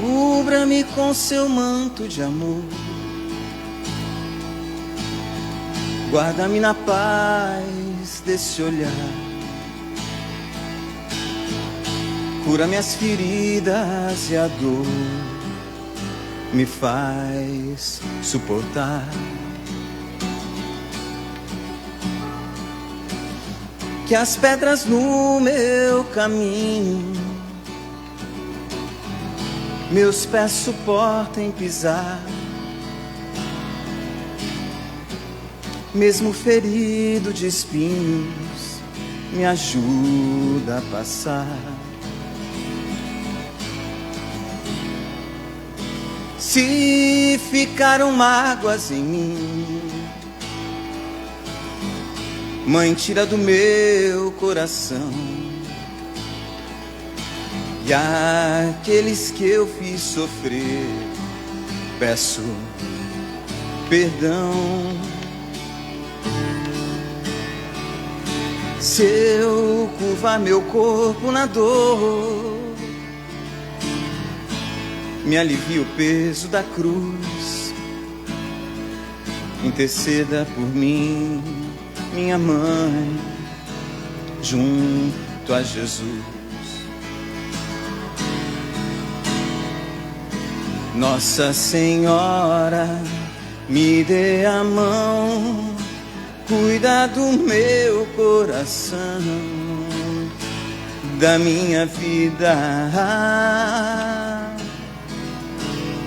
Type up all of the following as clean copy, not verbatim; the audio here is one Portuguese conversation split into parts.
Cubra-me com seu manto de amor, guarda-me na paz desse olhar, cura minhas feridas e a dor me faz suportar. Que as pedras no meu caminho meus pés suportem pisar, mesmo ferido de espinhos, me ajuda a passar. Se ficaram mágoas em mim, Mãe, tira do meu coração. E aqueles que eu fiz sofrer, peço perdão. Se eu curvar meu corpo na dor, me alivia o peso da cruz. Interceda por mim, minha mãe, junto a Jesus. Nossa Senhora, me dê a mão, cuida do meu coração, da minha vida,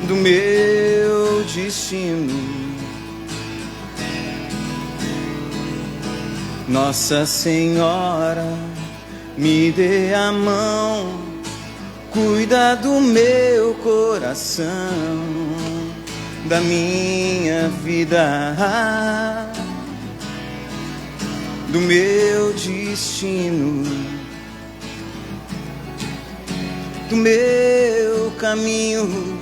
do meu destino. Nossa Senhora, me dê a mão, cuida do meu coração, da minha vida, do meu destino, do meu caminho.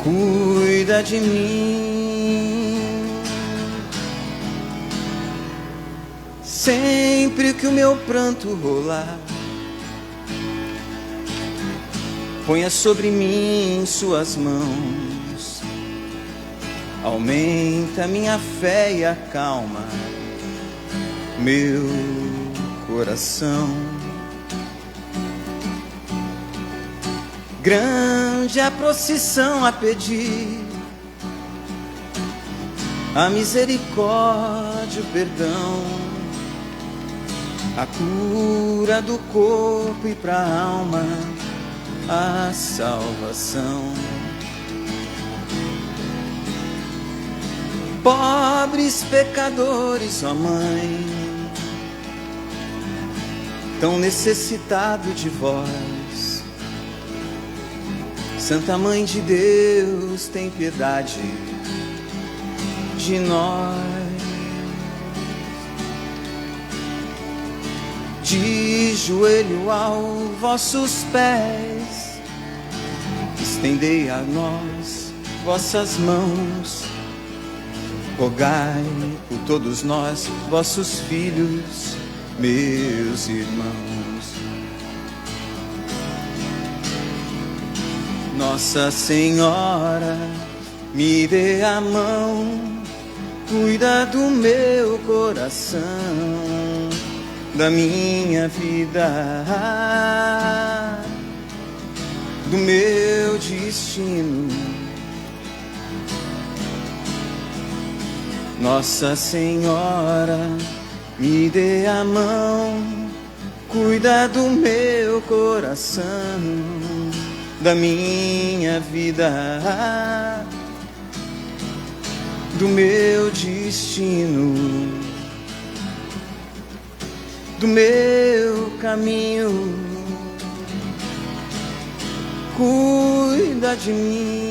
Cuida de mim. Sempre que o meu pranto rolar, ponha sobre mim suas mãos, aumenta minha fé e acalma meu coração. Grande a procissão a pedir a misericórdia, o perdão, a cura do corpo e pra alma a salvação. Pobres pecadores, ó Mãe, tão necessitado de vós. Santa Mãe de Deus, tem piedade de nós. De joelho aos vossos pés, estendei a nós vossas mãos, rogai por todos nós, vossos filhos, meus irmãos. Nossa Senhora, me dê a mão, cuida do meu coração, da minha vida, do meu destino. Nossa Senhora, me dê a mão, cuida do meu coração, da minha vida, do meu destino, do meu caminho. Cuida de mim.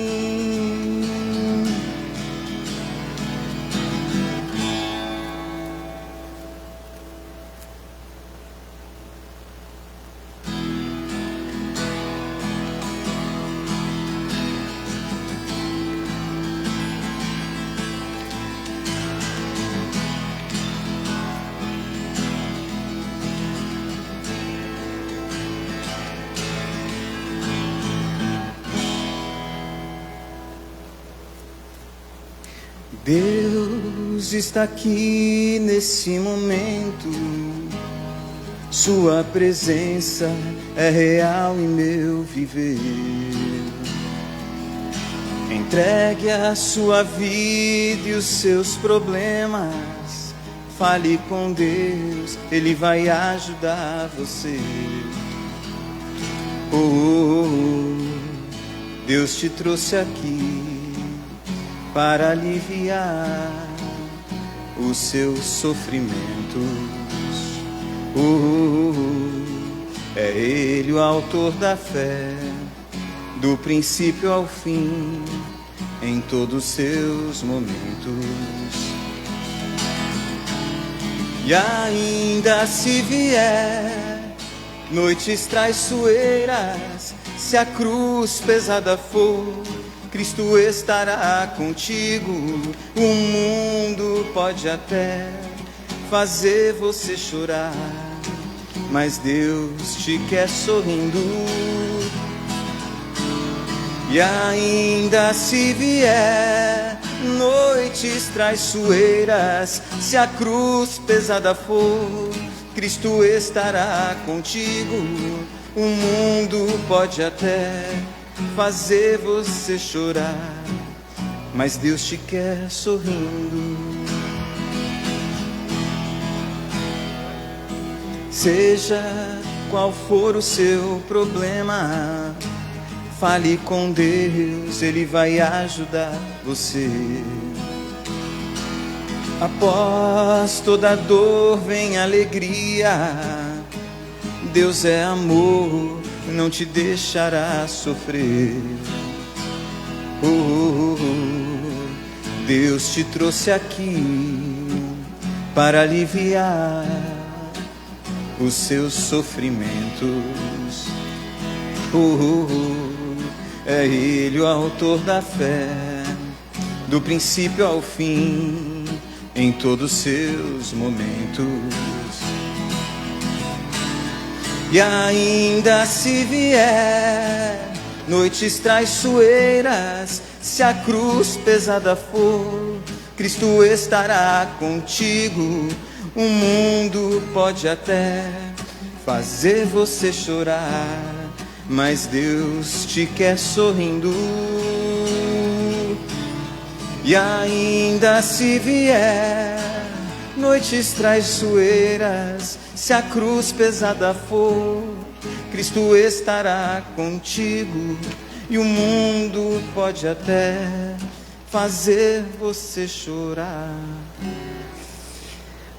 Deus está aqui nesse momento. Sua presença é real em meu viver. Entregue a sua vida e os seus problemas. Fale com Deus, Ele vai ajudar você. Deus te trouxe aqui para aliviar os seus sofrimentos. É Ele o autor da fé, do princípio ao fim, em todos os seus momentos. E ainda se vier noites traiçoeiras, se a cruz pesada for, Cristo estará contigo. O mundo pode até fazer você chorar, mas Deus te quer sorrindo. E ainda se vier noites traiçoeiras, se a cruz pesada for, Cristo estará contigo. O mundo pode até fazer você chorar, mas Deus te quer sorrindo. Seja qual for o seu problema, fale com Deus, Ele vai ajudar você. Após toda dor vem alegria. Deus é amor, não te deixará sofrer. Deus te trouxe aqui para aliviar os seus sofrimentos. É Ele o autor da fé, do princípio ao fim, em todos os seus momentos. E ainda se vier noites traiçoeiras, se a cruz pesada for, Cristo estará contigo. O mundo pode até fazer você chorar, mas Deus te quer sorrindo. E ainda se vier noites traiçoeiras, se a cruz pesada for, Cristo estará contigo. E o mundo pode até fazer você chorar,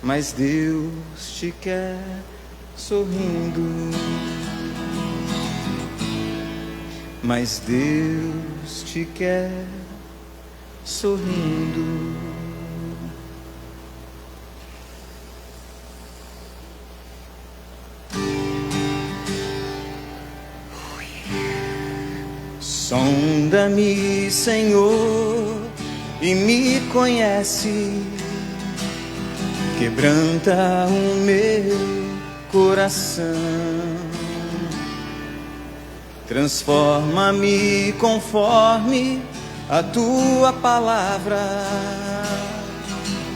mas Deus te quer sorrindo. Mas Deus te quer sorrindo. Sonda-me, Senhor, e me conhece. Quebranta o meu coração. Transforma-me conforme a tua palavra.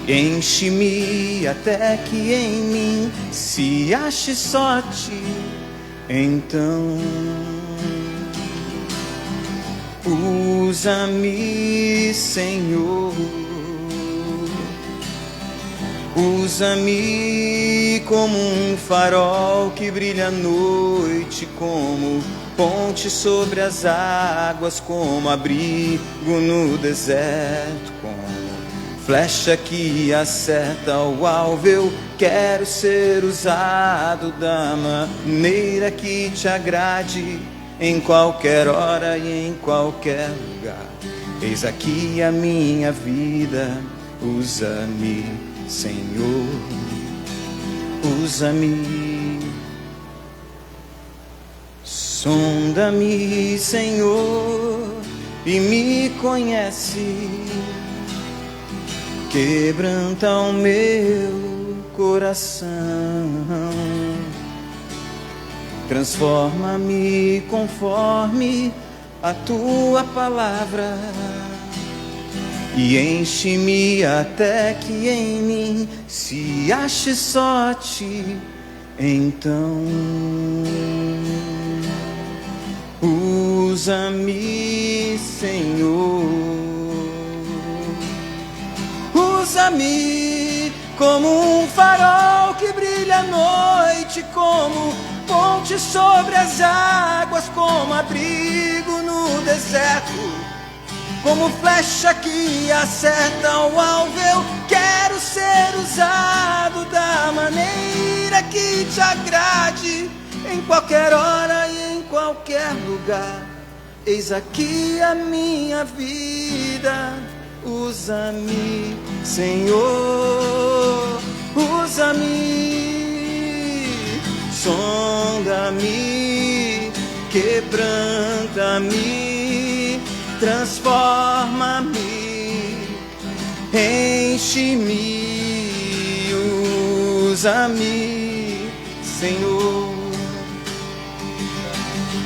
Enche-me até que em mim se ache sorte. Então usa-me, Senhor. Usa-me como um farol que brilha à noite, como ponte sobre as águas, como abrigo no deserto, como flecha que acerta o alvo. Eu quero ser usado da maneira que te agrade, em qualquer hora e em qualquer lugar. Eis aqui a minha vida, usa-me, Senhor, usa-me. Sonda-me, Senhor, e me conhece. Quebranta o meu coração. Transforma-me conforme a tua palavra. e enche-me até que em mim se ache só ti. Então usa-me, Senhor, usa-me como um farol que brilha à noite, como ponte sobre as águas, como abrigo no deserto, como flecha que acerta o alvo. Eu quero ser usado da maneira que te agrade, em qualquer hora e em qualquer lugar. Eis aqui a minha vida, usa-me, Senhor, usa-me, sonda-me, quebranta-me, transforma-me, enche-me, usa-me, Senhor,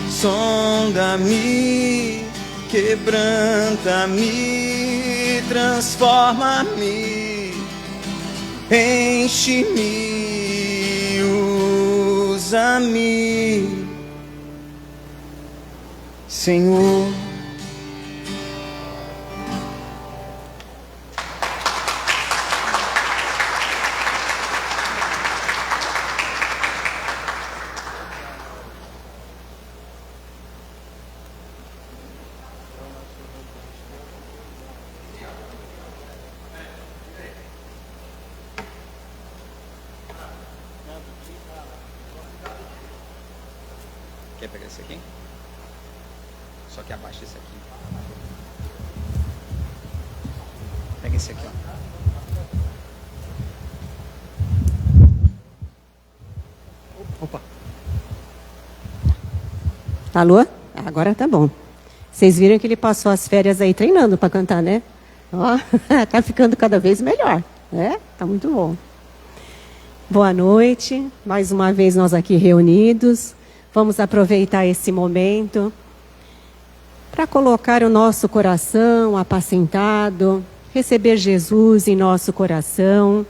sonda-me, quebranta-me, transforma-me, enche-me, usa-me, Senhor. Quer pegar esse aqui? Só que abaixa esse aqui. Pega esse aqui, ó. Opa. Alô? Agora tá bom. Vocês viram que ele passou as férias aí treinando para cantar, né? Ó, tá ficando cada vez melhor, né? Tá muito bom. Boa noite. Mais uma vez nós aqui reunidos. Vamos aproveitar esse momento para colocar o nosso coração apacentado, receber Jesus em nosso coração,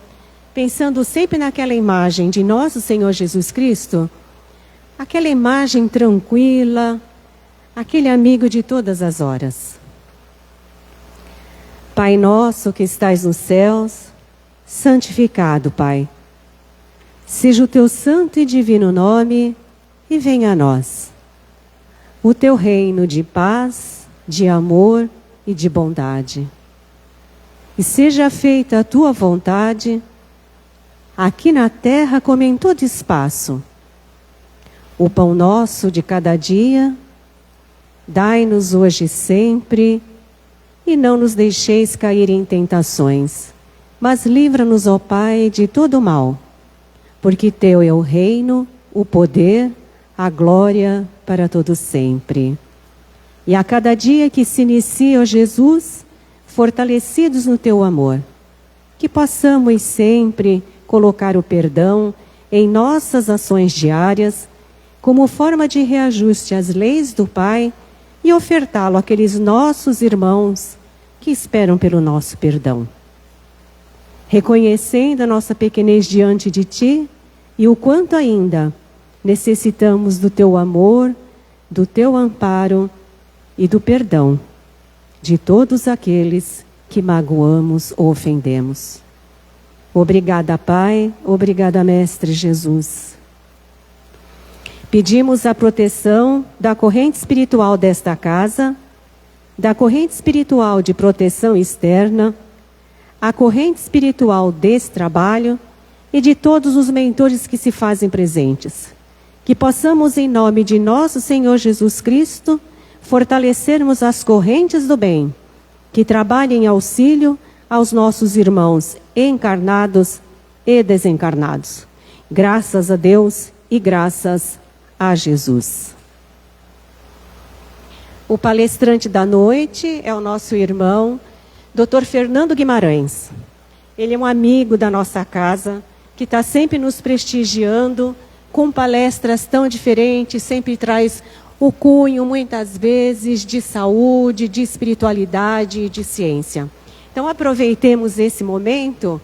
pensando sempre naquela imagem de nosso Senhor Jesus Cristo, aquela imagem tranquila, aquele amigo de todas as horas. Pai nosso que estais nos céus, santificado, Pai. Seja o teu santo e divino nome e venha a nós o teu reino de paz, de amor e de bondade. E seja feita a tua vontade, aqui na terra como em todo espaço. O pão nosso de cada dia, dai-nos hoje e sempre, e não nos deixeis cair em tentações, mas livra-nos, ó Pai, de todo mal, porque teu é o reino, o poder, a glória para todo sempre. E a cada dia que se inicia, ó Jesus, fortalecidos no teu amor, que possamos sempre colocar o perdão em nossas ações diárias, como forma de reajuste às leis do Pai e ofertá-lo àqueles nossos irmãos que esperam pelo nosso perdão. Reconhecendo a nossa pequenez diante de Ti e o quanto ainda necessitamos do Teu amor, do Teu amparo e do perdão de todos aqueles que magoamos ou ofendemos. Obrigada, Pai. Obrigada, Mestre Jesus. Pedimos a proteção da corrente espiritual desta casa, da corrente espiritual de proteção externa, a corrente espiritual desse trabalho e de todos os mentores que se fazem presentes. Que possamos, em nome de nosso Senhor Jesus Cristo, fortalecermos as correntes do bem, que trabalhem em auxílio aos nossos irmãos encarnados e desencarnados. Graças a Deus e graças a Jesus. O palestrante da noite é o nosso irmão, Dr. Fernando Guimarães. Ele é um amigo da nossa casa, que está sempre nos prestigiando, com palestras tão diferentes, sempre traz o cunho, muitas vezes, de saúde, de espiritualidade e de ciência. Então aproveitemos esse momento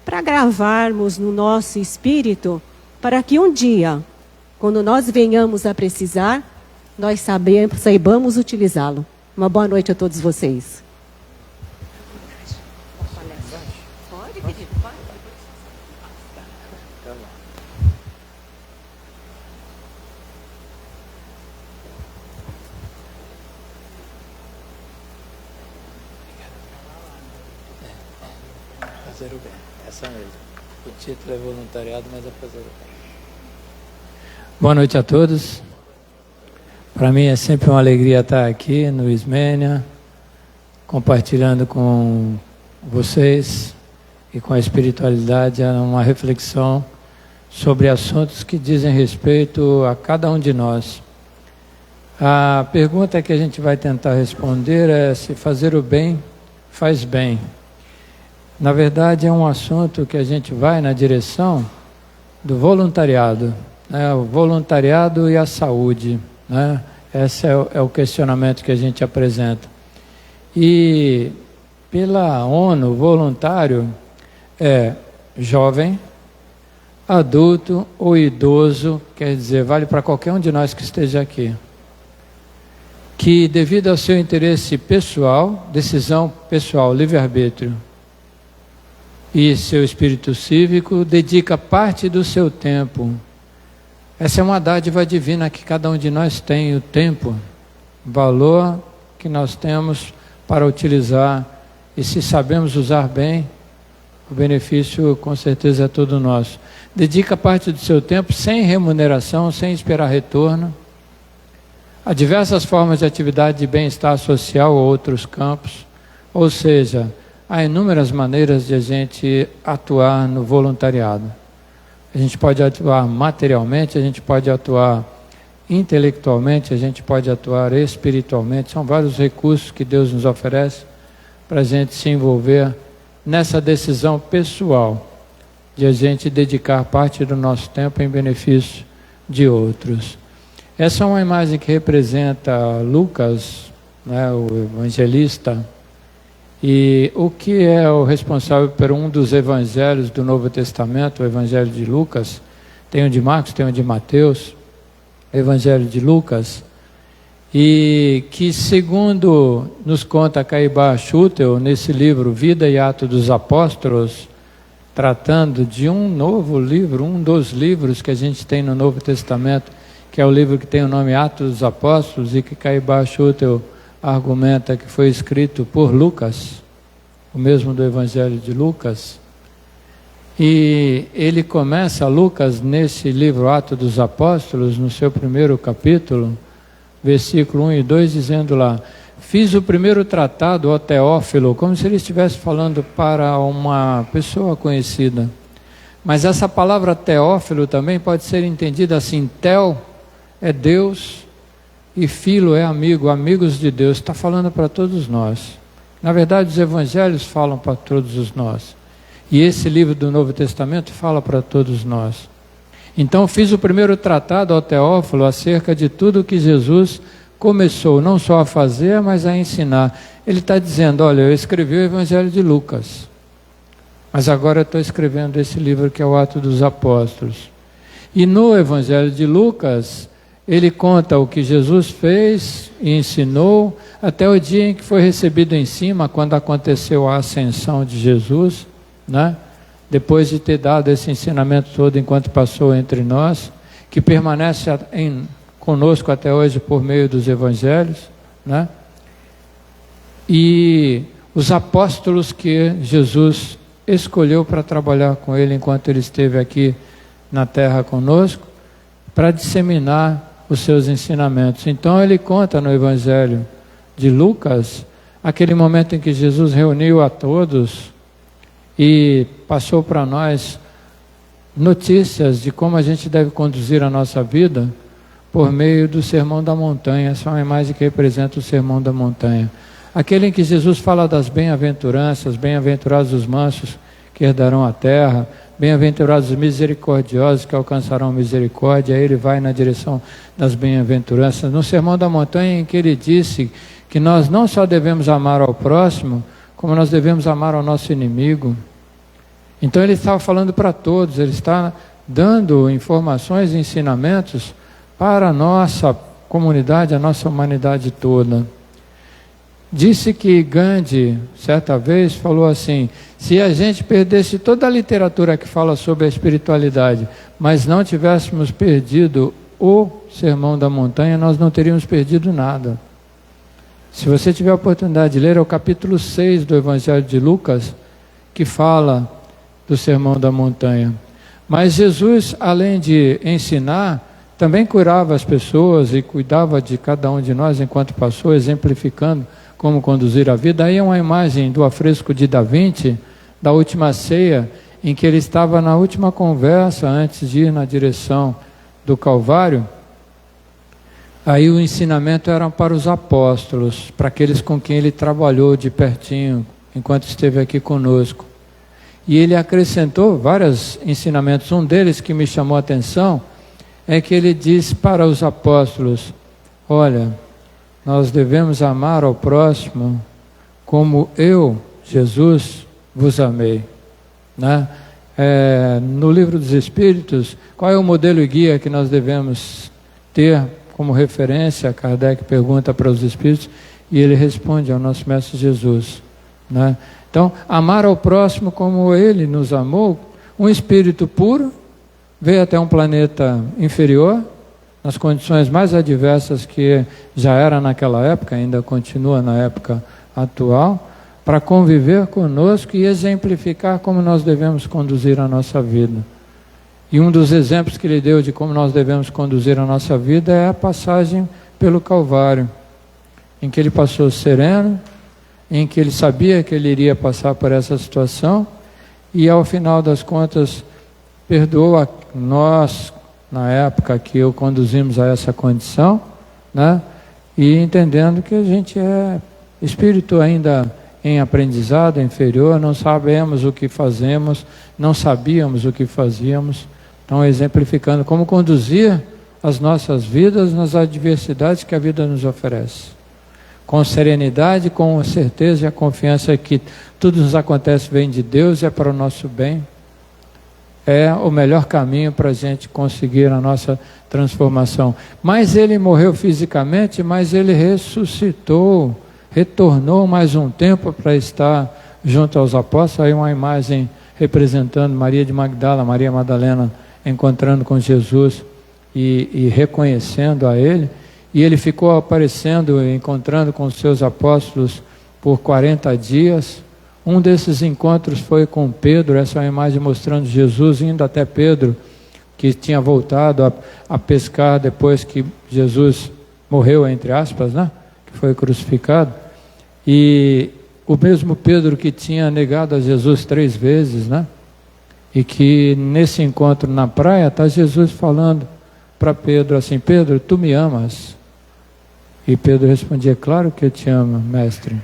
para gravarmos no nosso espírito, para que um dia, quando nós venhamos a precisar, nós saibamos utilizá-lo. Uma boa noite a todos vocês. Pode pedir, pode. Fazer o bem, essa mesmo. O título é voluntariado, mas é fazer o bem. Boa noite a todos. Para mim é sempre uma alegria estar aqui no Ismênia, compartilhando com vocês e com a espiritualidade uma reflexão sobre assuntos que dizem respeito a cada um de nós. A pergunta que a gente vai tentar responder é se fazer o bem faz bem. Na verdade é um assunto que a gente vai na direção do voluntariado, né? O voluntariado e a saúde, né? Esse é o questionamento que a gente apresenta. E pela ONU, voluntário é jovem, adulto ou idoso, quer dizer, vale para qualquer um de nós que esteja aqui, que devido ao seu interesse pessoal, decisão pessoal, livre-arbítrio, e seu espírito cívico, dedica parte do seu tempo. Essa é uma dádiva divina que cada um de nós tem, o tempo, valor que nós temos para utilizar, e se sabemos usar bem, o benefício com certeza é todo nosso. Dedica parte do seu tempo sem remuneração, sem esperar retorno, a diversas formas de atividade de bem-estar social ou outros campos, ou seja, há inúmeras maneiras de a gente atuar no voluntariado. A gente pode atuar materialmente, a gente pode atuar intelectualmente, a gente pode atuar espiritualmente. São vários recursos que Deus nos oferece para a gente se envolver nessa decisão pessoal de a gente dedicar parte do nosso tempo em benefício de outros. Essa é uma imagem que representa Lucas, né, o evangelista. E o que é o responsável por um dos evangelhos do Novo Testamento, o Evangelho de Lucas, tem o de Marcos, tem o de Mateus, o Evangelho de Lucas, e que segundo nos conta Caibá Schutel, nesse livro Vida e Atos dos Apóstolos, tratando de um novo livro, um dos livros que a gente tem no Novo Testamento, que é o livro que tem o nome Atos dos Apóstolos, e que Caibá Schutel argumenta que foi escrito por Lucas, o mesmo do Evangelho de Lucas. E ele começa, Lucas, nesse livro Atos dos Apóstolos, no seu primeiro capítulo, versículo 1 e 2, dizendo lá: fiz o primeiro tratado, ó Teófilo, como se ele estivesse falando para uma pessoa conhecida. Mas essa palavra Teófilo também pode ser entendida assim: Teo é Deus, e filo é amigo, amigos de Deus. Está falando para todos nós. Na verdade, os evangelhos falam para todos nós. E esse livro do Novo Testamento fala para todos nós. Então, fiz o primeiro tratado ao Teófilo acerca de tudo que Jesus começou, não só a fazer, mas a ensinar. Ele está dizendo: olha, eu escrevi o Evangelho de Lucas, mas agora eu estou escrevendo esse livro que é o Atos dos Apóstolos. E no Evangelho de Lucas, ele conta o que Jesus fez e ensinou, até o dia em que foi recebido em cima, quando aconteceu a ascensão de Jesus, né? Depois de ter dado esse ensinamento todo enquanto passou entre nós, que permanece conosco até hoje por meio dos evangelhos, né? E os apóstolos que Jesus escolheu para trabalhar com ele enquanto ele esteve aqui na terra conosco, para disseminar os seus ensinamentos. Então ele conta no Evangelho de Lucas aquele momento em que Jesus reuniu a todos e passou para nós notícias de como a gente deve conduzir a nossa vida por meio do Sermão da Montanha. Essa é uma imagem que representa o Sermão da Montanha. Aquele em que Jesus fala das bem-aventuranças, bem-aventurados os mansos que herdarão a terra, bem-aventurados os misericordiosos que alcançarão misericórdia. Aí ele vai na direção das bem-aventuranças. No Sermão da Montanha, em que ele disse que nós não só devemos amar ao próximo, como nós devemos amar ao nosso inimigo. Então ele estava falando para todos, ele está dando informações e ensinamentos para a nossa comunidade, a nossa humanidade toda. Disse que Gandhi, certa vez, falou assim: se a gente perdesse toda a literatura que fala sobre a espiritualidade, mas não tivéssemos perdido o Sermão da Montanha, nós não teríamos perdido nada. Se você tiver a oportunidade de ler, é o capítulo 6 do Evangelho de Lucas, que fala do Sermão da Montanha. Mas Jesus, além de ensinar, também curava as pessoas e cuidava de cada um de nós enquanto passou, exemplificando como conduzir a vida. Aí é uma imagem do afresco de Da Vinci, da última ceia, em que ele estava na última conversa antes de ir na direção do Calvário. Aí o ensinamento era para os apóstolos, para aqueles com quem ele trabalhou de pertinho, enquanto esteve aqui conosco. E ele acrescentou vários ensinamentos. Um deles que me chamou a atenção é que ele diz para os apóstolos: olha, nós devemos amar ao próximo como eu, Jesus, vos amei. Né? No Livro dos Espíritos, qual é o modelo e guia que nós devemos ter como referência? Kardec pergunta para os Espíritos e ele responde ao nosso Mestre Jesus. Né? Então, amar ao próximo como ele nos amou. Um espírito puro veio até um planeta inferior, nas condições mais adversas que já era naquela época, ainda continua na época atual, para conviver conosco e exemplificar como nós devemos conduzir a nossa vida. E um dos exemplos que ele deu de como nós devemos conduzir a nossa vida é a passagem pelo Calvário, em que ele passou sereno, em que ele sabia que ele iria passar por essa situação e ao final das contas perdoou a nós, na época que o conduzimos a essa condição, né? E entendendo que a gente é espírito ainda em aprendizado, inferior, não sabemos o que fazemos, não sabíamos o que fazíamos. Então, exemplificando como conduzir as nossas vidas nas adversidades que a vida nos oferece. Com serenidade, com a certeza e a confiança que tudo nos acontece vem de Deus e é para o nosso bem. É o melhor caminho para a gente conseguir a nossa transformação. Mas ele morreu fisicamente, mas ele ressuscitou, retornou mais um tempo para estar junto aos apóstolos. Aí uma imagem representando Maria de Magdala, Maria Madalena, encontrando com Jesus e reconhecendo a ele. E ele ficou aparecendo, encontrando com os seus apóstolos por 40 dias. Um desses encontros foi com Pedro. Essa é uma imagem mostrando Jesus indo até Pedro, que tinha voltado a pescar depois que Jesus morreu, entre aspas, né? Que foi crucificado. E o mesmo Pedro que tinha negado a Jesus 3 vezes, né? E que nesse encontro na praia está Jesus falando para Pedro assim: Pedro, tu me amas? E Pedro respondia: claro que eu te amo, mestre.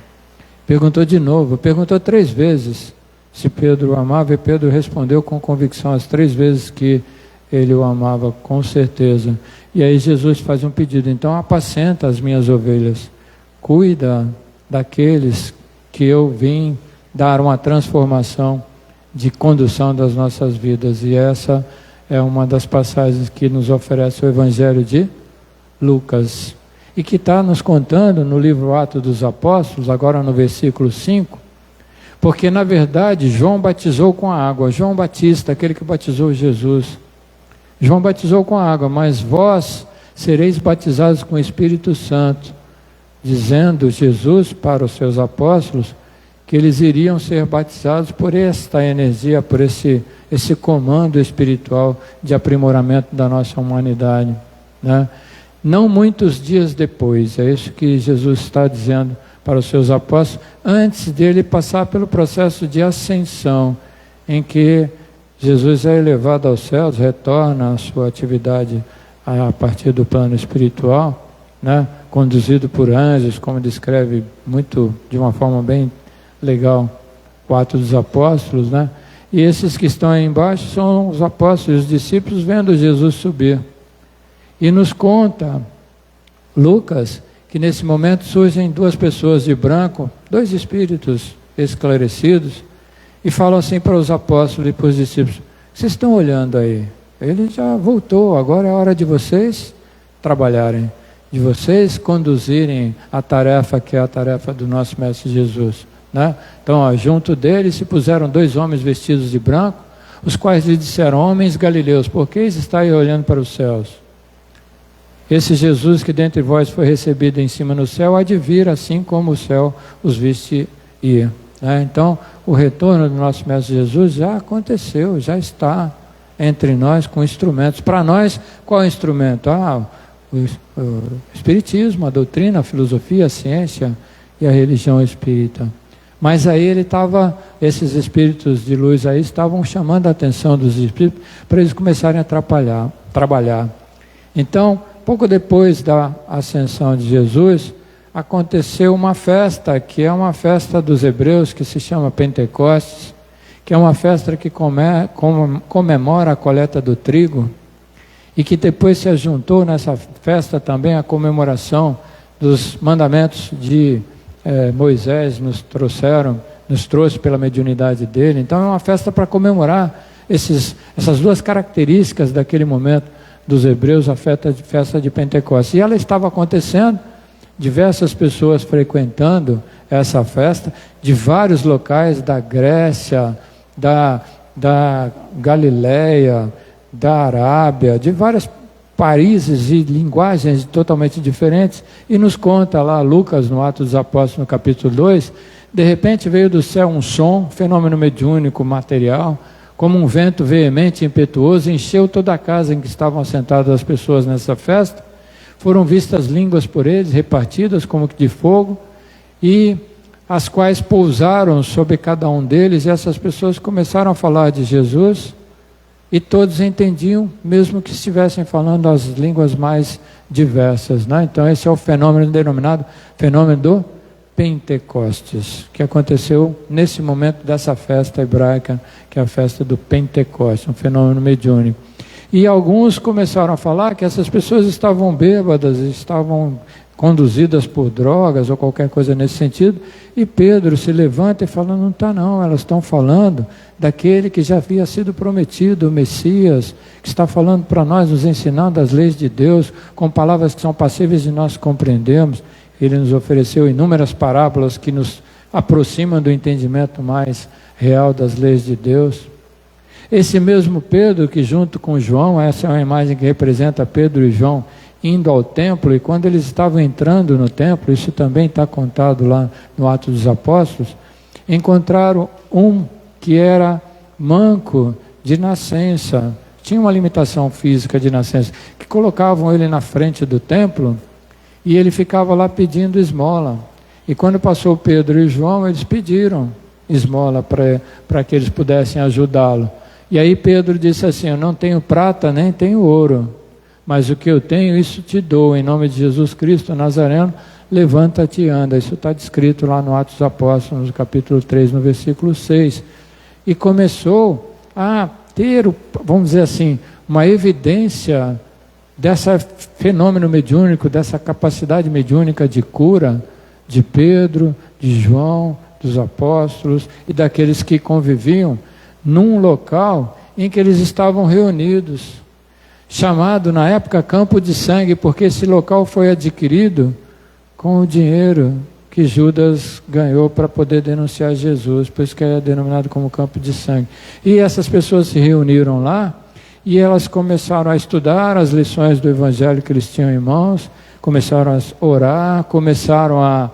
Perguntou de novo, perguntou 3 vezes se Pedro o amava, e Pedro respondeu com convicção as 3 vezes que ele o amava, com certeza. E aí Jesus faz um pedido: então apacenta as minhas ovelhas, cuida daqueles que eu vim dar uma transformação de condução das nossas vidas. E essa é uma das passagens que nos oferece o Evangelho de Lucas, e que está nos contando no livro Atos dos Apóstolos, agora no versículo 5, porque na verdade João batizou com a água, João Batista, aquele que batizou Jesus. João batizou com a água, mas vós sereis batizados com o Espírito Santo, dizendo Jesus para os seus apóstolos que eles iriam ser batizados por esta energia, por esse comando espiritual de aprimoramento da nossa humanidade, né? Não muitos dias depois, é isso que Jesus está dizendo para os seus apóstolos, antes dele passar pelo processo de ascensão, em que Jesus é elevado aos céus, retorna à sua atividade a partir do plano espiritual, né? Conduzido por anjos, como descreve muito, de uma forma bem legal, o Atos dos Apóstolos, né? E esses que estão aí embaixo são os apóstolos, os discípulos vendo Jesus subir. E nos conta Lucas que nesse momento surgem 2 pessoas de branco, 2 espíritos esclarecidos, e falam assim para os apóstolos e para os discípulos: vocês estão olhando aí, ele já voltou, agora é hora de vocês trabalharem, de vocês conduzirem a tarefa que é a tarefa do nosso Mestre Jesus, né? Então, junto deles se puseram 2 homens vestidos de branco, os quais lhe disseram: homens galileus, por que estáis olhando para os céus? Esse Jesus que dentre vós foi recebido em cima no céu, há de vir assim como o céu os viste ir, né? Então, o retorno do nosso Mestre Jesus já aconteceu, já está entre nós com instrumentos. Para nós, qual é o instrumento? O Espiritismo, a doutrina, a filosofia, a ciência e a religião espírita. Mas aí esses espíritos de luz aí estavam chamando a atenção dos espíritos para eles começarem a trabalhar. Então, pouco depois da ascensão de Jesus, aconteceu uma festa, que é uma festa dos hebreus, que se chama Pentecostes, que é uma festa que comemora a coleta do trigo, e que depois se ajuntou nessa festa também a comemoração dos mandamentos de Moisés nos trouxe pela mediunidade dele. Então é uma festa para comemorar essas 2 características daquele momento dos hebreus, a festa de Pentecostes. E ela estava acontecendo, diversas pessoas frequentando essa festa, de vários locais da Grécia, da Galileia, da Arábia, de vários países e linguagens totalmente diferentes. E nos conta lá Lucas, no Atos dos Apóstolos, no capítulo 2, de repente veio do céu um som, fenômeno mediúnico material, como um vento veemente e impetuoso, encheu toda a casa em que estavam assentadas as pessoas nessa festa. Foram vistas línguas por eles, repartidas como de fogo, e as quais pousaram sobre cada um deles, e essas pessoas começaram a falar de Jesus, e todos entendiam, mesmo que estivessem falando as línguas mais diversas, né? Então esse é o fenômeno denominado fenômeno do Pentecostes, que aconteceu nesse momento dessa festa hebraica, que é a festa do Pentecostes, um fenômeno mediúnico. E alguns começaram a falar que essas pessoas estavam bêbadas, estavam conduzidas por drogas ou qualquer coisa nesse sentido, e Pedro se levanta e fala: não está não, elas estão falando daquele que já havia sido prometido, o Messias, que está falando para nós, nos ensinando as leis de Deus, com palavras que são passíveis de nós compreendermos. Ele nos ofereceu inúmeras parábolas que nos aproximam do entendimento mais real das leis de Deus. Esse mesmo Pedro que junto com João, essa é uma imagem que representa Pedro e João indo ao templo, e quando eles estavam entrando no templo, isso também está contado lá no Atos dos Apóstolos, encontraram um que era manco de nascença, tinha uma limitação física de nascença, que colocavam ele na frente do templo, e ele ficava lá pedindo esmola. E quando passou Pedro e João, eles pediram esmola para que eles pudessem ajudá-lo. E aí Pedro disse assim: eu não tenho prata nem tenho ouro, mas o que eu tenho, isso te dou, em nome de Jesus Cristo Nazareno, levanta-te e anda. Isso está descrito lá no Atos dos Apóstolos, no capítulo 3, no versículo 6. E começou a ter, vamos dizer assim, uma evidência desse fenômeno mediúnico, dessa capacidade mediúnica de cura de Pedro, de João, dos apóstolos e daqueles que conviviam num local em que eles estavam reunidos, chamado na época Campo de Sangue, porque esse local foi adquirido com o dinheiro que Judas ganhou para poder denunciar Jesus, por isso que é denominado como Campo de Sangue. E essas pessoas se reuniram lá, e elas começaram a estudar as lições do Evangelho que eles tinham em mãos, começaram a orar, começaram a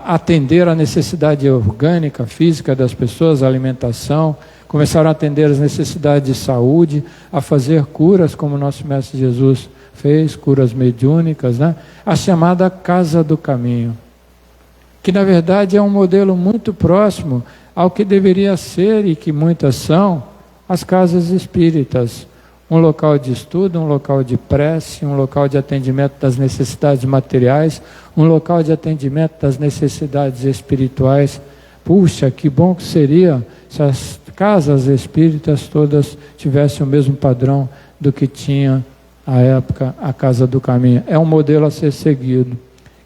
atender a necessidade orgânica, física das pessoas, a alimentação, começaram a atender as necessidades de saúde, a fazer curas, como o nosso Mestre Jesus fez, curas mediúnicas, né? A chamada Casa do Caminho, que na verdade é um modelo muito próximo ao que deveria ser, e que muitas são, as casas espíritas. Um local de estudo, um local de prece, um local de atendimento das necessidades materiais, um local de atendimento das necessidades espirituais. Puxa, que bom que seria se as casas espíritas todas tivessem o mesmo padrão do que tinha à época a Casa do Caminho. É um modelo a ser seguido,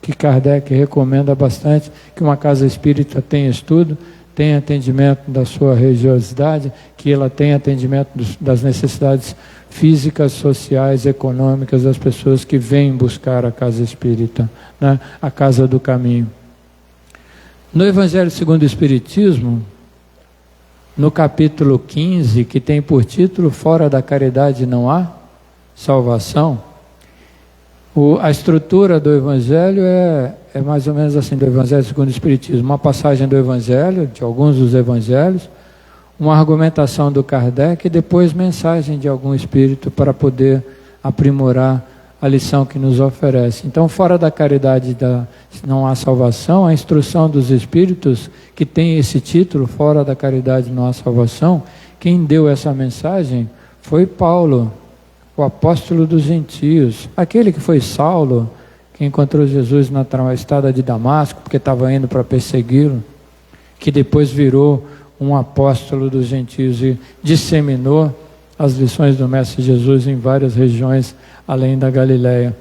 que Kardec recomenda bastante, que uma casa espírita tenha estudo, tenha atendimento da sua religiosidade, que ela tenha atendimento das necessidades físicas, sociais, econômicas das pessoas que vêm buscar a casa espírita, né? A casa do caminho. No Evangelho segundo o Espiritismo, no capítulo 15, que tem por título Fora da caridade não há salvação, a estrutura do Evangelho é mais ou menos assim, do Evangelho segundo o Espiritismo. Uma passagem do Evangelho, de alguns dos Evangelhos, uma argumentação do Kardec e depois mensagem de algum espírito para poder aprimorar a lição que nos oferece. Então, fora da caridade não há salvação, a instrução dos espíritos que tem esse título, fora da caridade não há salvação, quem deu essa mensagem foi Paulo, o apóstolo dos gentios, aquele que foi Saulo, que encontrou Jesus na estrada de Damasco, porque estava indo para persegui-lo, que depois virou um apóstolo dos gentios e disseminou as lições do Mestre Jesus em várias regiões além da Galileia.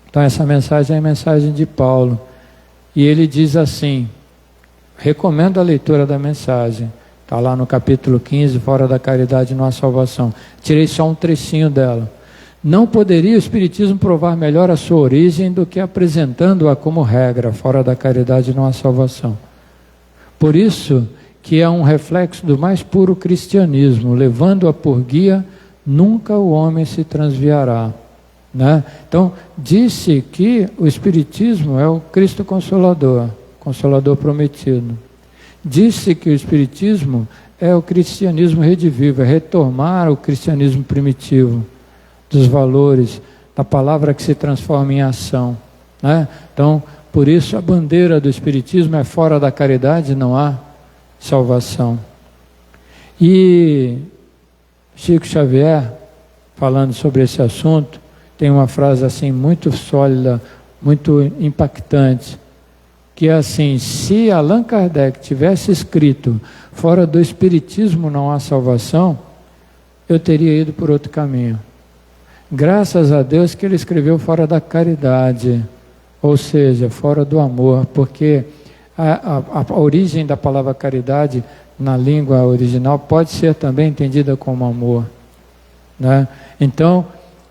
Então essa mensagem é a mensagem de Paulo. E ele diz assim, recomendo a leitura da mensagem, está lá no capítulo 15, fora da caridade não há salvação. Tirei só um trechinho dela. Não poderia o Espiritismo provar melhor a sua origem do que apresentando-a como regra, fora da caridade não há salvação. Por isso que é um reflexo do mais puro cristianismo, levando-a por guia, nunca o homem se transviará. Né? Então, disse que o Espiritismo é o Cristo Consolador, Consolador prometido. Disse que o Espiritismo é o cristianismo redivivo, é retomar o cristianismo primitivo, dos valores, da palavra que se transforma em ação. Né? Então, por isso a bandeira do Espiritismo é fora da caridade não há salvação. E Chico Xavier, falando sobre esse assunto, tem uma frase assim muito sólida, muito impactante, que é assim: se Allan Kardec tivesse escrito fora do Espiritismo não há salvação, eu teria ido por outro caminho. Graças a Deus que ele escreveu fora da caridade, ou seja, fora do amor, porque a origem da palavra caridade na língua original pode ser também entendida como amor, né? Então,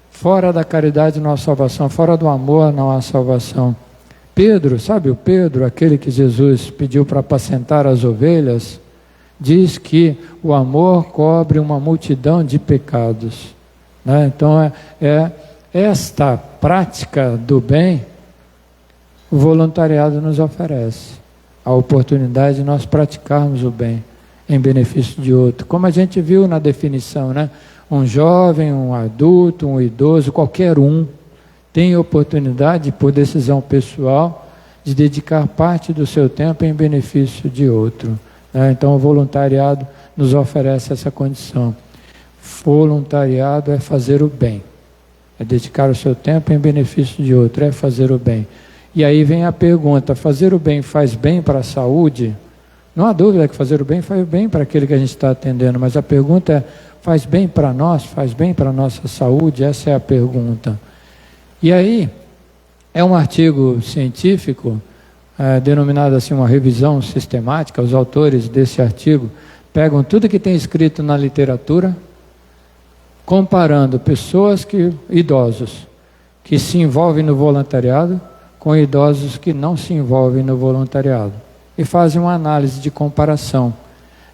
fora da caridade não há salvação, fora do amor não há salvação. Pedro, sabe o Pedro, aquele que Jesus pediu para apacentar as ovelhas, diz que o amor cobre uma multidão de pecados, né? Então esta prática do bem o voluntariado nos oferece, a oportunidade de nós praticarmos o bem em benefício de outro, como a gente viu na definição, né? Um jovem, um adulto, um idoso, qualquer um tem oportunidade, por decisão pessoal, de dedicar parte do seu tempo em benefício de outro, né? Então o voluntariado nos oferece essa condição. Voluntariado é fazer o bem, é dedicar o seu tempo em benefício de outro, é fazer o bem. E aí vem a pergunta: fazer o bem faz bem para a saúde? Não há dúvida que fazer o bem faz bem para aquele que a gente está atendendo, mas a pergunta é: faz bem para nós? Faz bem para a nossa saúde? Essa é a pergunta. E aí, é um artigo científico, denominado assim uma revisão sistemática. Os autores desse artigo pegam tudo que tem escrito na literatura, comparando idosos que se envolvem no voluntariado com idosos que não se envolvem no voluntariado, e fazem uma análise de comparação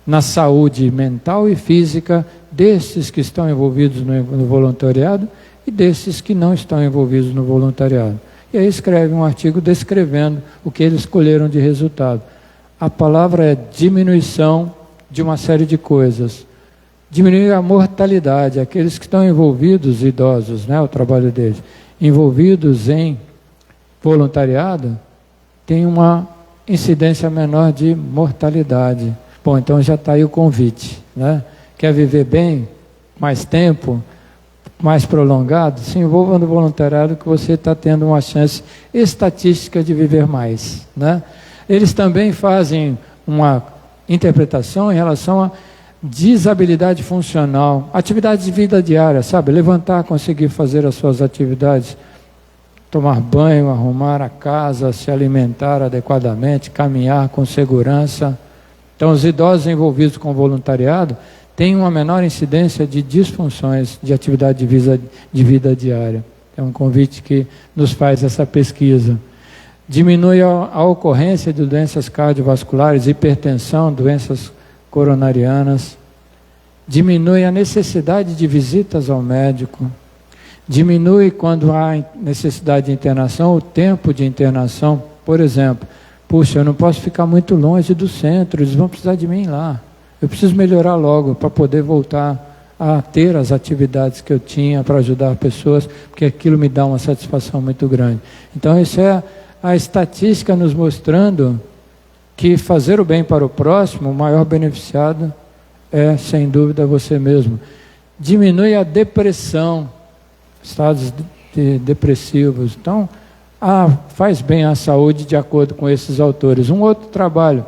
na saúde mental e física desses que estão envolvidos no voluntariado e desses que não estão envolvidos no voluntariado. E aí escreve um artigo descrevendo o que eles escolheram de resultado. A palavra é diminuição de uma série de coisas. Diminuir a mortalidade, aqueles que estão envolvidos, idosos, né, o trabalho deles, envolvidos em voluntariado, tem uma incidência menor de mortalidade. Bom, então já está aí o convite, né? Quer viver bem, mais tempo, mais prolongado? Se envolva no voluntariado, que você está tendo uma chance estatística de viver mais, né? Eles também fazem uma interpretação em relação a desabilidade funcional, atividades de vida diária, sabe? Levantar, conseguir fazer as suas atividades tomar banho, arrumar a casa, se alimentar adequadamente, caminhar com segurança. Então, os idosos envolvidos com voluntariado têm uma menor incidência de disfunções de atividade de vida diária. É um convite que nos faz essa pesquisa. Diminui a ocorrência de doenças cardiovasculares, hipertensão, doenças coronarianas. Diminui a necessidade de visitas ao médico. Diminui, quando há necessidade de internação, o tempo de internação. Por exemplo, puxa, eu não posso ficar muito longe do centro, eles vão precisar de mim lá. Eu preciso melhorar logo para poder voltar a ter as atividades que eu tinha para ajudar pessoas, porque aquilo me dá uma satisfação muito grande. Então, isso é a estatística nos mostrando que fazer o bem para o próximo, o maior beneficiado é, sem dúvida, você mesmo. Diminui a depressão, estados depressivos. Então, faz bem à saúde, de acordo com esses autores. Um outro trabalho,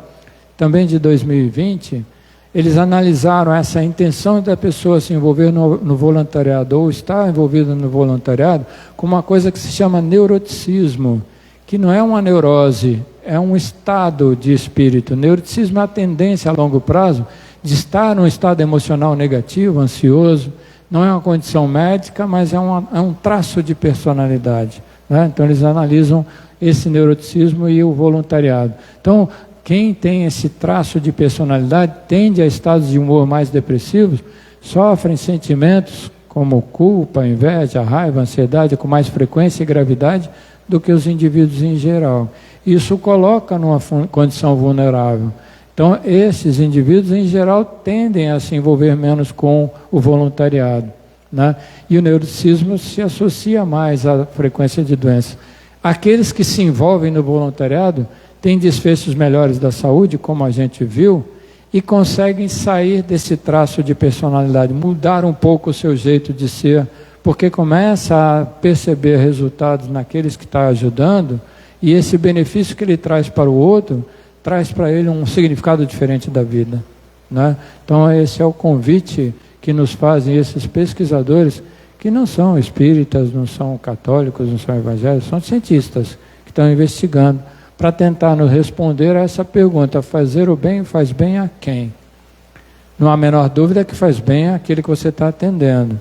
também de 2020, eles analisaram essa intenção da pessoa se envolver no voluntariado, ou estar envolvida no voluntariado, com uma coisa que se chama neuroticismo, que não é uma neurose, é um estado de espírito. Neuroticismo é a tendência a longo prazo de estar num estado emocional negativo, ansioso. Não é uma condição médica, mas é um traço de personalidade, né? Então, eles analisam esse neuroticismo e o voluntariado. Então, quem tem esse traço de personalidade tende a estados de humor mais depressivos, sofrem sentimentos como culpa, inveja, raiva, ansiedade com mais frequência e gravidade do que os indivíduos em geral. Isso coloca numa condição vulnerável. Então, esses indivíduos, em geral, tendem a se envolver menos com o voluntariado, né? E o neuroticismo se associa mais à frequência de doenças. Aqueles que se envolvem no voluntariado têm desfechos melhores da saúde, como a gente viu, e conseguem sair desse traço de personalidade, mudar um pouco o seu jeito de ser, porque começa a perceber resultados naqueles que está ajudando, e esse benefício que ele traz para o outro traz para ele um significado diferente da vida, né? Então, esse é o convite que nos fazem esses pesquisadores, que não são espíritas, não são católicos, não são evangélicos, são cientistas que estão investigando para tentar nos responder a essa pergunta: fazer o bem faz bem a quem? Não há a menor dúvida que faz bem àquele que você está atendendo.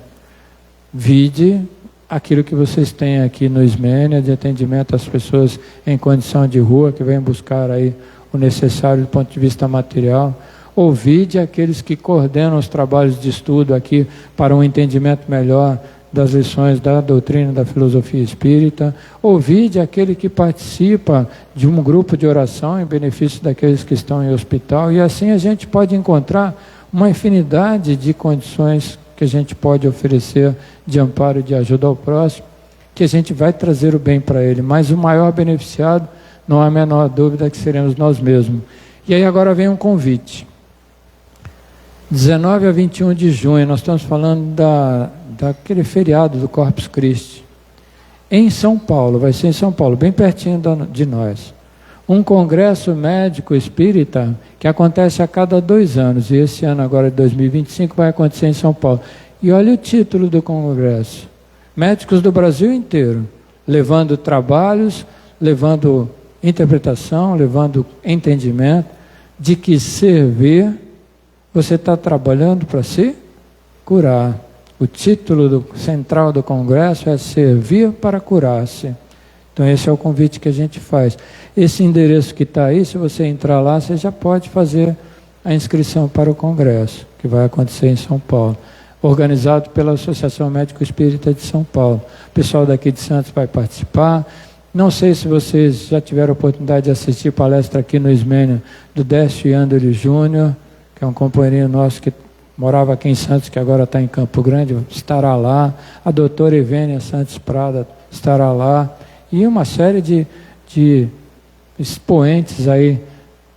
Vide aquilo que vocês têm aqui no Ismênia, de atendimento às pessoas em condição de rua, que vêm buscar aí o necessário do ponto de vista material. Ouvide aqueles que coordenam os trabalhos de estudo aqui para um entendimento melhor das lições da doutrina da filosofia espírita. Ouvide aquele que participa de um grupo de oração em benefício daqueles que estão em hospital, e assim a gente pode encontrar uma infinidade de condições que a gente pode oferecer de amparo e de ajuda ao próximo, que a gente vai trazer o bem para ele, mas o maior beneficiado, não há a menor dúvida, que seremos nós mesmos. E aí agora vem um convite. 19 a 21 de junho, nós estamos falando daquele feriado do Corpus Christi. Em São Paulo, vai ser em São Paulo, bem pertinho de nós. Um congresso médico espírita que acontece a cada 2 anos, e esse ano agora de 2025 vai acontecer em São Paulo. E olha o título do congresso: médicos do Brasil inteiro, levando trabalhos, levando interpretação, levando entendimento de que servir, você está trabalhando para se curar. O título central do congresso é servir para curar-se. Então esse é o convite que a gente faz. Esse endereço que está aí, se você entrar lá, você já pode fazer a inscrição para o congresso, que vai acontecer em São Paulo, organizado pela Associação Médico Espírita de São Paulo. O pessoal daqui de Santos vai participar. Não sei se vocês já tiveram a oportunidade de assistir palestra aqui no Ismênia do Décio Yandeli Júnior, que é um companheirinho nosso que morava aqui em Santos, que agora está em Campo Grande, estará lá. A doutora Ivênia Santos Prada estará lá. E uma série de expoentes aí,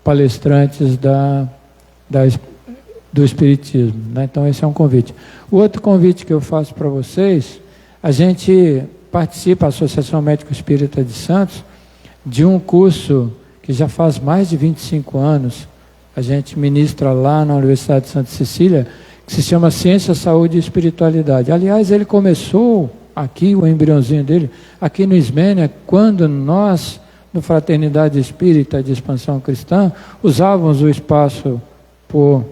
palestrantes do Espiritismo, né? Então esse é um convite. O outro convite que eu faço para vocês, a gente participa, a Associação Médico Espírita de Santos, de um curso que já faz mais de 25 anos, a gente ministra lá na Universidade de Santa Cecília, que se chama Ciência, Saúde e Espiritualidade. Aliás, ele começou aqui o embriãozinho dele, aqui no Ismênia, quando nós, no Fraternidade Espírita de Expansão Cristã, usávamos o espaço por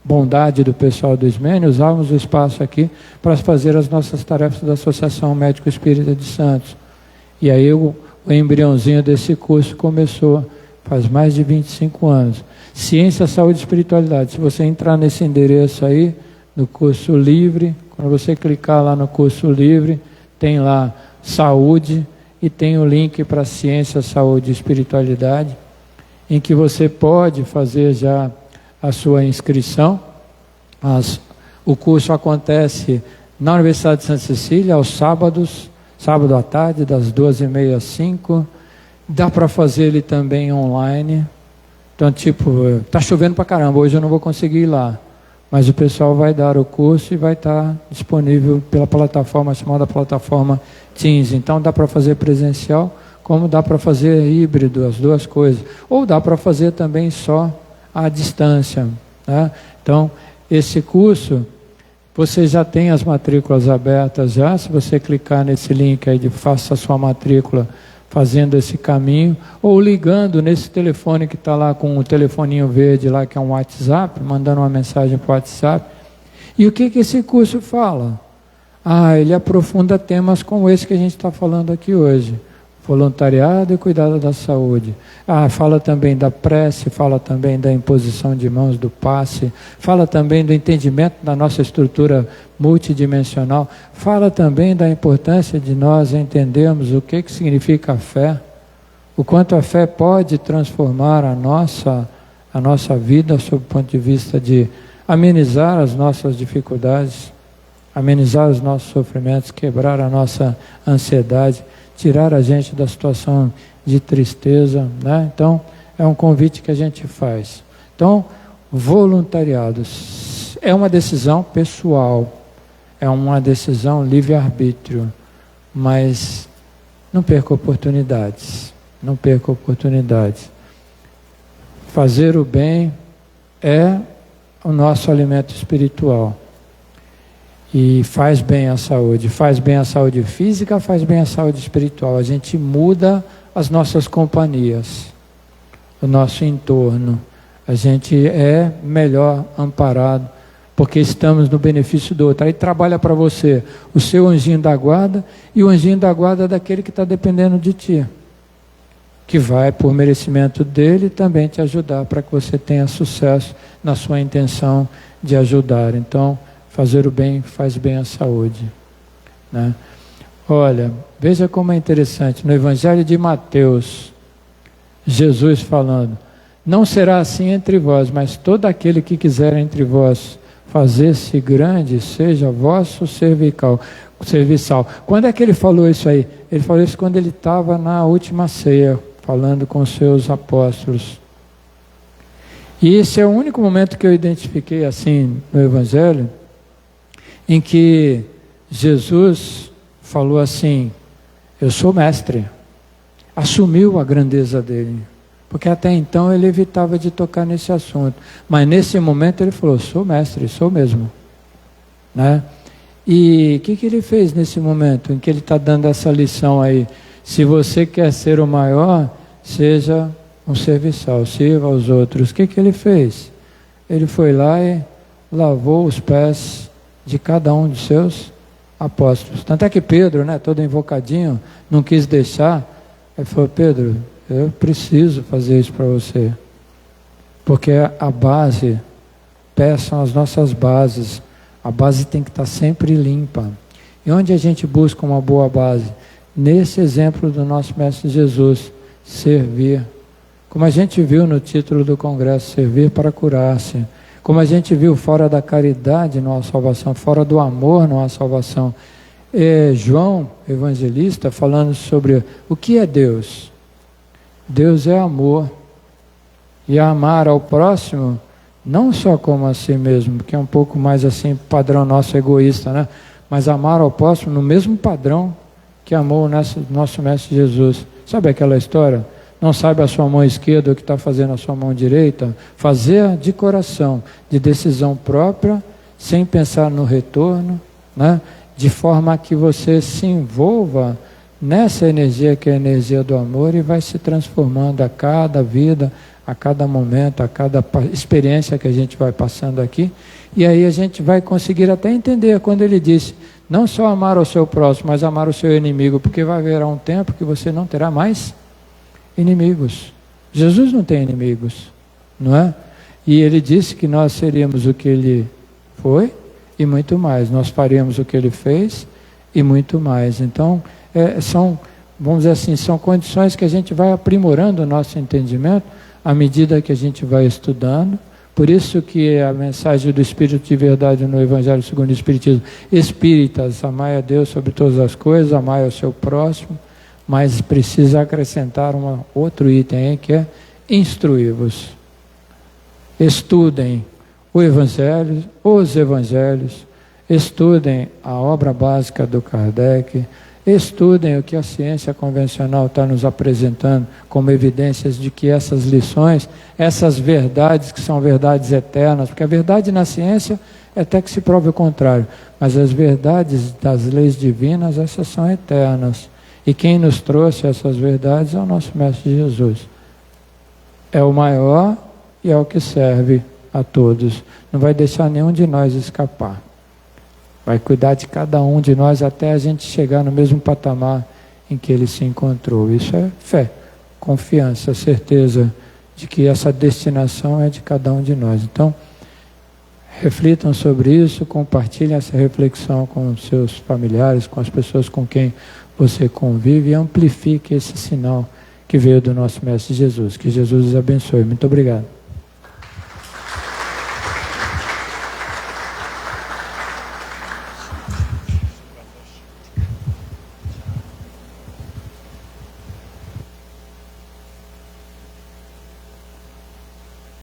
bondade do pessoal do Ismênia, usávamos o espaço aqui para fazer as nossas tarefas da Associação Médico Espírita de Santos. E aí o embriãozinho desse curso começou, faz mais de 25 anos. Ciência, Saúde e Espiritualidade. Se você entrar nesse endereço aí, no curso livre, quando você clicar lá no curso livre, tem lá saúde e tem o link para Ciência, Saúde e Espiritualidade, em que você pode fazer já a sua inscrição. O curso acontece na Universidade de Santa Cecília, aos sábados, sábado à tarde, das 12h30 às 5h. Dá para fazer ele também online. Então, tipo, tá chovendo para caramba, hoje eu não vou conseguir ir lá. Mas o pessoal vai dar o curso e vai estar disponível pela plataforma chamada plataforma Teams. Então, dá para fazer presencial, como dá para fazer híbrido, as duas coisas. Ou dá para fazer também só à distância, né? Então, esse curso, você já tem as matrículas abertas já. Se você clicar nesse link aí de faça a sua matrícula, fazendo esse caminho, ou ligando nesse telefone que está lá com o telefoninho verde lá, que é um WhatsApp, mandando uma mensagem para o WhatsApp. E o que esse curso fala? Ele aprofunda temas como esse que a gente está falando aqui hoje. Voluntariado e cuidado da saúde. Fala também da prece, fala também da imposição de mãos, do passe, fala também do entendimento da nossa estrutura multidimensional, fala também da importância de nós entendermos o que significa a fé, o quanto a fé pode transformar a nossa vida sob o ponto de vista de amenizar as nossas dificuldades, amenizar os nossos sofrimentos, quebrar a nossa ansiedade, tirar a gente da situação de tristeza, né? Então, é um convite que a gente faz. Então, voluntariado é uma decisão pessoal, é uma decisão livre-arbítrio, mas não perca oportunidades, não perca oportunidades. Fazer o bem é o nosso alimento espiritual. E faz bem à saúde física, faz bem à saúde espiritual. A gente muda as nossas companhias, o nosso entorno. A gente é melhor amparado, porque estamos no benefício do outro. Aí trabalha para você o seu anjinho da guarda e o anjinho da guarda daquele que está dependendo de ti, que vai, por merecimento dele, também te ajudar para que você tenha sucesso na sua intenção de ajudar. Então, fazer o bem faz bem à saúde, né? Olha, veja como é interessante. No Evangelho de Mateus, Jesus falando: não será assim entre vós, mas todo aquele que quiser entre vós fazer-se grande, seja vosso serviçal. Quando é que ele falou isso aí? Ele falou isso quando ele estava na última ceia, falando com os seus apóstolos. E esse é o único momento que eu identifiquei assim no Evangelho, em que Jesus falou assim: eu sou mestre. Assumiu a grandeza dele, porque até então ele evitava de tocar nesse assunto, mas nesse momento ele falou: sou mestre, sou mesmo, né? E o que ele fez nesse momento em que ele está dando essa lição aí? Se você quer ser o maior, seja um serviçal, sirva aos outros. O que ele fez? Ele foi lá e lavou os pés de cada um dos seus apóstolos. Tanto é que Pedro, né, todo invocadinho, não quis deixar. Ele falou: Pedro, eu preciso fazer isso para você, porque a base, pés são as nossas bases, a base tem que estar sempre limpa. E onde a gente busca uma boa base? Nesse exemplo do nosso Mestre Jesus, servir. Como a gente viu no título do congresso, servir para curar-se. Como a gente viu, fora da caridade não há salvação, fora do amor não há salvação. João, evangelista, falando sobre o que é Deus. Deus é amor. E amar ao próximo, não só como a si mesmo, que é um pouco mais assim, padrão nosso egoísta, né? Mas amar ao próximo no mesmo padrão que amou o nosso Mestre Jesus. Sabe aquela história? Não sabe a sua mão esquerda o que está fazendo a sua mão direita? Fazer de coração, de decisão própria, sem pensar no retorno, né? de forma que você se envolva nessa energia que é a energia do amor e vai se transformando a cada vida, a cada momento, a cada experiência que a gente vai passando aqui. E aí a gente vai conseguir até entender quando ele disse, não só amar o seu próximo, mas amar o seu inimigo, porque vai haver um tempo que você não terá mais inimigos. Jesus não tem inimigos, não é? E ele disse que nós seríamos o que ele foi e muito mais. Nós faríamos o que ele fez e muito mais. Então, são, vamos dizer assim, são condições que a gente vai aprimorando o nosso entendimento à medida que a gente vai estudando. Por isso que a mensagem do Espírito de verdade no Evangelho segundo o Espiritismo, espíritas, amai a Deus sobre todas as coisas, amai ao seu próximo, mas precisa acrescentar outro item aí, que é instruí-vos. Estudem o Evangelho, os Evangelhos, estudem a obra básica do Kardec, estudem o que a ciência convencional está nos apresentando como evidências de que essas lições, essas verdades que são verdades eternas, porque a verdade na ciência é até que se prove o contrário, mas as verdades das leis divinas, essas são eternas. E quem nos trouxe essas verdades é o nosso Mestre Jesus. É o maior e é o que serve a todos. Não vai deixar nenhum de nós escapar. Vai cuidar de cada um de nós até a gente chegar no mesmo patamar em que ele se encontrou. Isso é fé, confiança, certeza de que essa destinação é de cada um de nós. Então, reflitam sobre isso, compartilhem essa reflexão com os seus familiares, com as pessoas com quem você convive e amplifique esse sinal que veio do nosso Mestre Jesus. Que Jesus os abençoe. Muito obrigado.